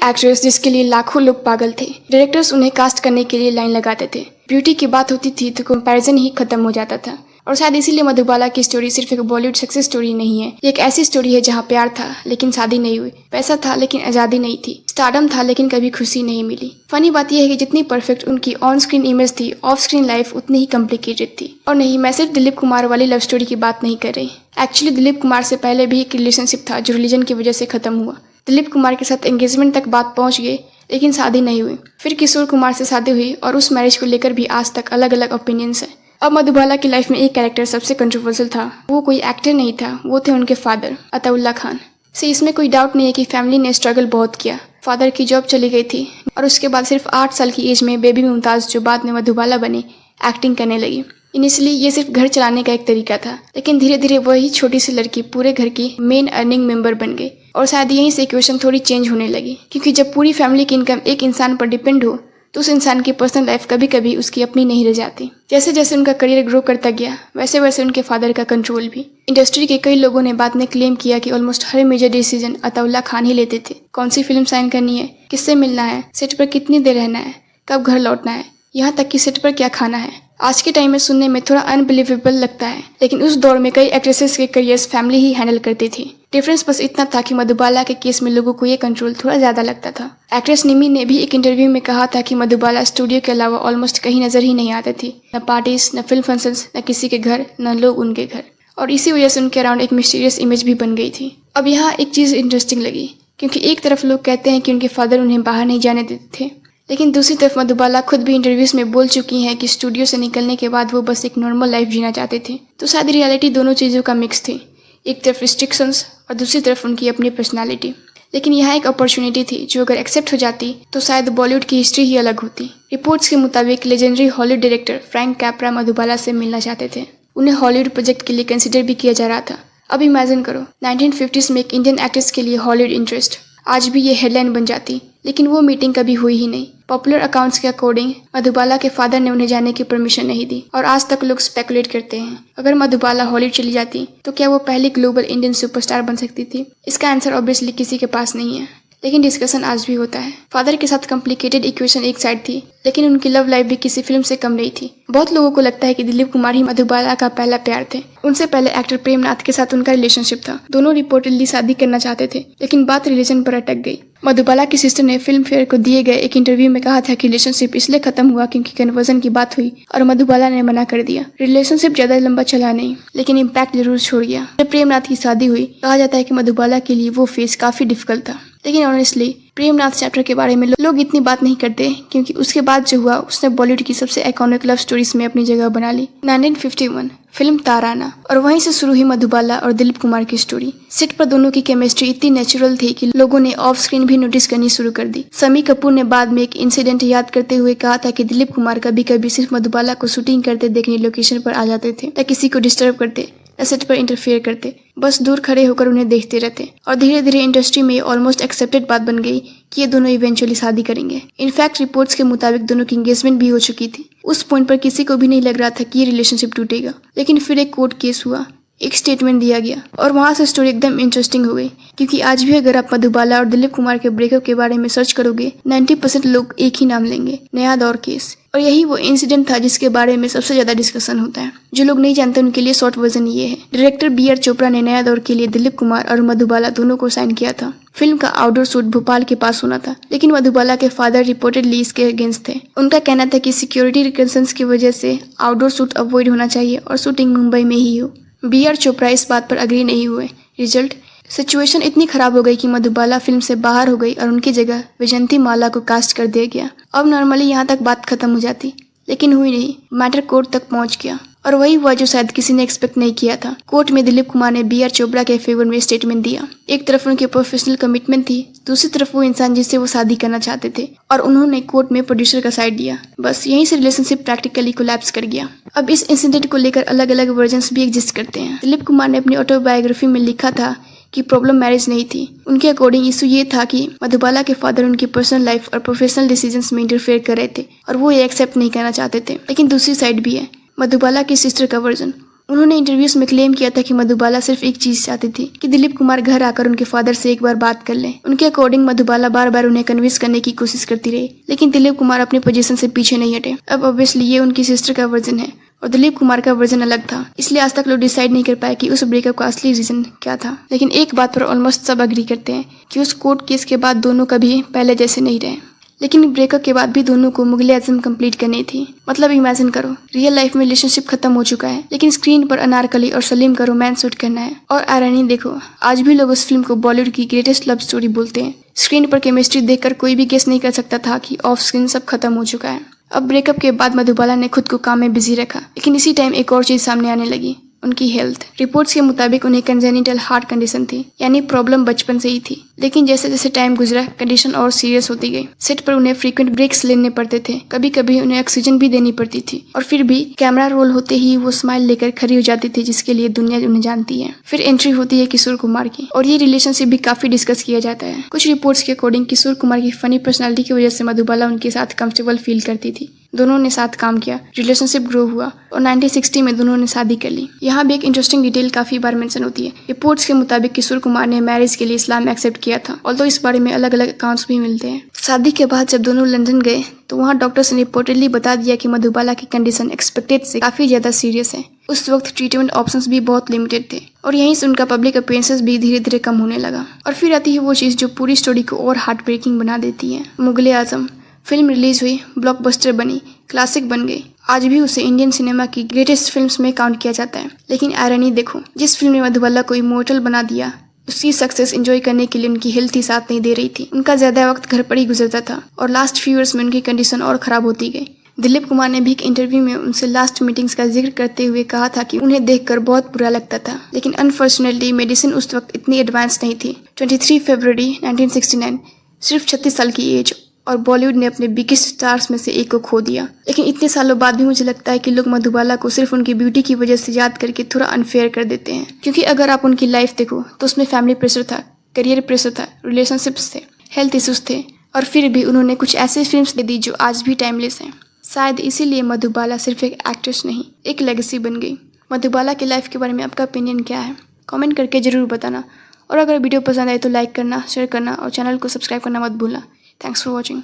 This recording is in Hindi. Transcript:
एक्ट्रेस जिसके लिए लाखों लोग पागल थे। डायरेक्टर्स उन्हें कास्ट करने के लिए लाइन लगाते थे। ब्यूटी की बात होती थी तो कंपैरिजन ही खत्म हो जाता था। और शायद इसीलिए मधुबाला की स्टोरी सिर्फ एक बॉलीवुड सक्सेस स्टोरी नहीं है, ये एक ऐसी स्टोरी है जहाँ प्यार था लेकिन शादी नहीं हुई, पैसा था लेकिन आज़ादी नहीं थी, स्टारडम था लेकिन कभी खुशी नहीं मिली। फनी बात यह है कि जितनी परफेक्ट उनकी ऑन स्क्रीन इमेज थी, ऑफ स्क्रीन लाइफ उतनी ही कॉम्प्लिकेटेड थी। और नहीं, मैं सिर्फ दिलीप कुमार वाली लव स्टोरी की बात नहीं कर रही। एक्चुअली दिलीप कुमार से पहले भी एक रिलेशनशिप था जो रिलीजन की वजह से खत्म हुआ। दिलीप कुमार के साथ एंगेजमेंट तक बात पहुंच गई लेकिन शादी नहीं हुई। फिर किशोर कुमार से शादी हुई और उस मैरिज को लेकर भी आज तक अलग अलग ओपिनियंस है। अब मधुबाला की लाइफ में एक कैरेक्टर सबसे कंट्रोवर्शियल था। वो कोई एक्टर नहीं था, वो थे उनके फादर अताउल्ला खान से। इसमें कोई डाउट नहीं है कि फैमिली ने स्ट्रगल बहुत किया। फादर की जॉब चली गई थी और उसके बाद सिर्फ 8 साल की एज में बेबी मुमताज़, जो बाद में मधुबाला बनी, एक्टिंग करने लगी। इनिशियली ये सिर्फ घर चलाने का एक तरीका था, लेकिन धीरे धीरे वही छोटी सी लड़की पूरे घर की मेन अर्निंग मेंबर बन गई। और शायद यहीं से इक्वेशन थोड़ी चेंज होने लगी, क्योंकि जब पूरी फैमिली की इनकम एक इंसान पर डिपेंड हो तो उस इंसान की पर्सनल लाइफ कभी कभी उसकी अपनी नहीं रह जाती। जैसे जैसे उनका करियर ग्रो करता गया वैसे वैसे उनके फादर का कंट्रोल भी। इंडस्ट्री के कई लोगों ने बाद में क्लेम किया कि ऑलमोस्ट हर मेजर डिसीजन अताउल्ला खान ही लेते थे। कौन सी फिल्म साइन करनी है, किससे मिलना है, सेट पर कितनी देर रहना है, कब घर लौटना है, यहाँ तक कि सेट पर क्या खाना है। आज के टाइम में सुनने में थोड़ा अनबिलीवेबल लगता है, लेकिन उस दौर में कई एक्ट्रेसेस के करियर्स फैमिली ही हैंडल करती थी। डिफरेंस बस इतना था कि मधुबाला के केस में लोगों को ये कंट्रोल थोड़ा ज्यादा लगता था। एक्ट्रेस निमी ने भी एक इंटरव्यू में कहा था कि मधुबाला स्टूडियो के अलावा ऑलमोस्ट कहीं नजर ही नहीं आते थी। न पार्टीज, न फिल्म फंक्शंस, न किसी के घर, न लोग उनके घर। और इसी वजह से उनके अराउंड एक मिस्टीरियस इमेज भी बन गई थी। अब यहाँ एक चीज़ इंटरेस्टिंग लगी, क्योंकि एक तरफ लोग कहते हैं कि उनके फादर उन्हें बाहर नहीं जाने देते थे, लेकिन दूसरी तरफ मधुबाला खुद भी इंटरव्यूज में बोल चुकी हैं कि स्टूडियो से निकलने के बाद वो बस एक नॉर्मल लाइफ जीना चाहते थे। तो शायद रियलिटी दोनों चीज़ों का मिक्स थी, एक तरफ रिस्ट्रिक्शंस और दूसरी तरफ उनकी अपनी पर्सनालिटी। लेकिन यहाँ एक अपॉर्चुनिटी थी जो अगर एक्सेप्ट हो जाती तो शायद बॉलीवुड की हिस्ट्री ही अलग होती। रिपोर्ट्स के मुताबिक लेजेंडरी हॉलीवुड डायरेक्टर फ्रैंक कैपरा मधुबाला से मिलना चाहते थे। उन्हें हॉलीवुड प्रोजेक्ट के लिए कंसिडर भी किया जा रहा था। अब इमेजिन करो, 1950s में एक इंडियन एक्ट्रेस के लिए हॉलीवुड इंटरेस्ट। आज भी ये हेडलाइन बन जाती, लेकिन वो मीटिंग कभी हुई ही नहीं। पॉपुलर अकाउंट्स के अकॉर्डिंग मधुबाला के फादर ने उन्हें जाने की परमिशन नहीं दी। और आज तक लोग स्पेकुलेट करते हैं, अगर मधुबाला हॉलीवुड चली जाती तो क्या वो पहली ग्लोबल इंडियन सुपरस्टार बन सकती थी? इसका आंसर ऑब्वियसली किसी के पास नहीं है, लेकिन डिस्कशन आज भी होता है। फादर के साथ कॉम्प्लिकेटेड इक्वेशन एक साइड थी, लेकिन उनकी लव लाइफ भी किसी फिल्म से कम नहीं थी। बहुत लोगों को लगता है कि दिलीप कुमार ही मधुबाला का पहला प्यार थे। उनसे पहले एक्टर प्रेम नाथ के साथ उनका रिलेशनशिप था। दोनों रिपोर्टेडली शादी करना चाहते थे, लेकिन बात रिलेशन पर अटक गई। मधुबाला की सिस्टर ने फिल्म फेयर को दिए गए एक इंटरव्यू में कहा था कि रिलेशनशिप इसलिए खत्म हुआ क्योंकि कन्वर्जन की बात हुई और मधुबाला ने मना कर दिया। रिलेशनशिप ज्यादा लंबा चला नहीं, लेकिन इम्पैक्ट जरूर छोड़ गया। जब प्रेम नाथ की शादी हुई, कहा जाता है कि मधुबाला के लिए वो फेज काफी डिफिकल्ट था। लेकिन ऑनेस्टली प्रेम नाथ चैप्टर के बारे में लोग इतनी बात नहीं करते, क्योंकि उसके बाद जो हुआ उसने बॉलीवुड की सबसे आइकॉनिक लव स्टोरीज में अपनी जगह बना ली। 1951 फिल्म ताराना, और वहीं से शुरू हुई मधुबाला और दिलीप कुमार की स्टोरी। सेट पर दोनों की केमिस्ट्री इतनी नेचुरल थी कि लोगों ने ऑफ स्क्रीन भी नोटिस करनी शुरू कर दी। शम्मी कपूर ने बाद में एक इंसिडेंट याद करते हुए कहा था कि दिलीप कुमार कभी कभी सिर्फ मधुबाला को शूटिंग करते देखने लोकेशन पर आ जाते थे, न किसी को डिस्टर्ब करते, न सेट पर इंटरफेयर करते, बस दूर खड़े होकर उन्हें देखते रहते। और धीरे धीरे इंडस्ट्री में ऑलमोस्ट एक्सेप्टेड बात बन गई कि ये दोनों इवेंचुअली शादी करेंगे। इनफैक्ट रिपोर्ट्स के मुताबिक दोनों की एंगेजमेंट भी हो चुकी थी। उस पॉइंट पर किसी को भी नहीं लग रहा था कि ये रिलेशनशिप टूटेगा। लेकिन फिर एक कोर्ट केस हुआ, एक स्टेटमेंट दिया गया और वहां से स्टोरी एकदम इंटरेस्टिंग हो गई। क्योंकि आज भी अगर आप मधुबाला और दिलीप कुमार के ब्रेकअप के बारे में सर्च करोगे, 90% लोग एक ही नाम लेंगे, नया दौर केस। और यही वो इंसिडेंट था जिसके बारे में सबसे ज्यादा डिस्कशन होता है। जो लोग नहीं जानते उनके लिए शॉर्ट वर्जन ये है। Director B R. चोपड़ा ने नया दौर के लिए दिलीप कुमार और मधुबाला दोनों को साइन किया था। फिल्म का आउटडोर शूट भोपाल के पास होना था, लेकिन मधुबाला के फादर रिपोर्टेडली इसके अगेंस्ट थे। उनका कहना था कि सिक्योरिटी कंसर्न्स की वजह से आउटडोर शूट अवॉइड होना चाहिए और शूटिंग मुंबई में ही हो। बी.आर. चोपड़ा इस बात पर अग्री नहीं हुए। रिजल्ट, सिचुएशन इतनी खराब हो गई कि मधुबाला फिल्म से बाहर हो गई और उनकी जगह विजंती माला को कास्ट कर दिया गया। अब नॉर्मली यहाँ तक बात खत्म हो जाती, लेकिन हुई नहीं। मैटर कोर्ट तक पहुंच गया और वही हुआ जो शायद किसी ने एक्सपेक्ट नहीं किया था। कोर्ट में दिलीप कुमार ने बी.आर. चोपड़ा के फेवर में स्टेटमेंट दिया। एक तरफ उनकी प्रोफेशनल कमिटमेंट थी, दूसरी तरफ वो इंसान जिससे वो शादी करना चाहते थे, और उन्होंने कोर्ट में प्रोड्यूसर का साइड दिया। बस यहीं से रिलेशनशिप प्रैक्टिकली कोलैप्स कर गया। अब इस इंसिडेंट को लेकर अलग अलग वर्जन्स भी एग्जिस्ट करते हैं। दिलीप कुमार ने अपनी ऑटोबायोग्राफी में लिखा था कि प्रॉब्लम मैरिज नहीं थी। उनके अकॉर्डिंग इशू ये था कि मधुबाला के फादर उनकी पर्सनल लाइफ और प्रोफेशनल डिसीजंस में इंटरफेयर कर रहे थे और वो ये एक्सेप्ट नहीं करना चाहते थे। लेकिन दूसरी साइड भी है, मधुबाला की सिस्टर का वर्जन। उन्होंने इंटरव्यूज में क्लेम किया था कि मधुबाला सिर्फ एक चीज चाहती थी कि दिलीप कुमार घर आकर उनके फादर से एक बार बात कर लें। उनके अकॉर्डिंग मधुबाला बार बार उन्हें कन्विंस करने की कोशिश करती रही, लेकिन दिलीप कुमार अपनी पोजीशन से पीछे नहीं हटे। अब ऑब्वियसली ये उनकी सिस्टर का वर्जन है और दिलीप कुमार का वर्जन अलग था, इसलिए आज तक लोग डिसाइड नहीं कर पाए कि उस ब्रेकअप का असली रीजन क्या था। लेकिन एक बात पर ऑलमोस्ट सब अग्री करते हैं कि उस कोर्ट केस के बाद दोनों कभी पहले जैसे नहीं रहे। लेकिन ब्रेकअप के बाद भी दोनों को मुगले आजम कंप्लीट करनी थी। मतलब इमेजिन करो, रियल लाइफ में रिलेशनशिप खत्म हो चुका है, लेकिन स्क्रीन पर अनारकली और सलीम का रोमांस शूट करना है। और आयरनी देखो, आज भी लोग उस फिल्म को बॉलीवुड की ग्रेटेस्ट लव स्टोरी बोलते हैं। स्क्रीन पर केमिस्ट्री देखकर कोई भी गेस नहीं कर सकता था कि ऑफ स्क्रीन सब खत्म हो चुका है। अब ब्रेकअप के बाद मधुबाला ने खुद को काम में बिजी रखा, लेकिन इसी टाइम एक और चीज सामने आने लगी, उनकी हेल्थ। रिपोर्ट्स के मुताबिक उन्हें कंजेनिटल हार्ट कंडीशन थी, यानी प्रॉब्लम बचपन से ही थी। लेकिन जैसे जैसे टाइम गुजरा कंडीशन और सीरियस होती गई। सेट पर उन्हें फ्रीक्वेंट ब्रेक्स लेने पड़ते थे, कभी कभी उन्हें ऑक्सीजन भी देनी पड़ती थी। और फिर भी कैमरा रोल होते ही वो स्माइल लेकर खड़ी हो जाती थी, जिसके लिए दुनिया उन्हें जानती है। फिर एंट्री होती है किशोर कुमार की, और ये रिलेशनशिप भी काफी डिस्कस किया जाता है। कुछ रिपोर्ट्स के अकॉर्डिंग किशोर कुमार की फनी पर्सनालिटी की वजह से मधुबाला उनके साथ कंफर्टेबल फील करती थी। दोनों ने साथ काम किया, रिलेशनशिप ग्रो हुआ और 1960 में दोनों ने शादी कर ली। यहाँ भी एक इंटरेस्टिंग डिटेल काफी बार मेंशन होती है। रिपोर्ट्स के मुताबिक किशोर कुमार ने मैरिज के लिए इस्लाम एक्सेप्ट किया था, ऑल्दो इस बारे में अलग अलग अकाउंट्स भी मिलते हैं। शादी के बाद जब दोनों लंदन गए तो वहाँ डॉक्टर्स ने रिपोर्टेडली बता दिया कि मधुबाला की कंडीशन एक्सपेक्टेड से काफी ज्यादा सीरियस है। उस वक्त ट्रीटमेंट ऑप्शंस भी बहुत लिमिटेड थे और यहीं से उनका पब्लिक अपीयरेंसेस भी धीरे धीरे कम होने लगा। और फिर आती है वो चीज जो पूरी स्टोरी को और हार्ट ब्रेकिंग बना देती है। मुगले आजम फिल्म रिलीज हुई, ब्लॉकबस्टर बनी, क्लासिक बन गई। आज भी उसे इंडियन सिनेमा की ग्रेटेस्ट फिल्म्स में काउंट किया जाता है। लेकिन आयरनी देखो, जिस फिल्म ने मधुबाला को इमोर्टल बना दिया, उसकी सक्सेस एंजॉय करने के लिए उनकी हेल्थ ही साथ नहीं दे रही थी। उनका ज्यादा वक्त घर पर ही गुजरता था और लास्ट फ्यू ईयर्स में उनकी कंडीशन और खराब होती गई। दिलीप कुमार ने भी एक इंटरव्यू में उनसे लास्ट मीटिंग्स का जिक्र करते हुए कहा था कि उन्हें देखकर बहुत बुरा लगता था, लेकिन अनफॉर्चुनेटली मेडिसिन उस वक्त इतनी एडवांस नहीं थी। 23 फरवरी 1969, सिर्फ 36 साल की एज, और बॉलीवुड ने अपने बिगेस्ट स्टार्स में से एक को खो दिया। लेकिन इतने सालों बाद भी मुझे लगता है कि लोग मधुबाला को सिर्फ उनकी ब्यूटी की वजह से याद करके थोड़ा अनफेयर कर देते हैं। क्योंकि अगर आप उनकी लाइफ देखो तो उसमें फैमिली प्रेशर था, करियर प्रेशर था, रिलेशनशिप्स थे, हेल्थ इश्यूज थे, और फिर भी उन्होंने कुछ ऐसे फिल्म्स दे दी जो आज भी टाइमलेस हैं। शायद इसीलिए मधुबाला सिर्फ एक एक्ट्रेस नहीं, एक लेगेसी बन गई। मधुबाला की लाइफ के बारे में आपका ओपिनियन क्या है? कमेंट करके जरूर बताना। और अगर वीडियो पसंद आए तो लाइक करना, शेयर करना और चैनल को सब्सक्राइब करना मत भूलना। Thanks for watching.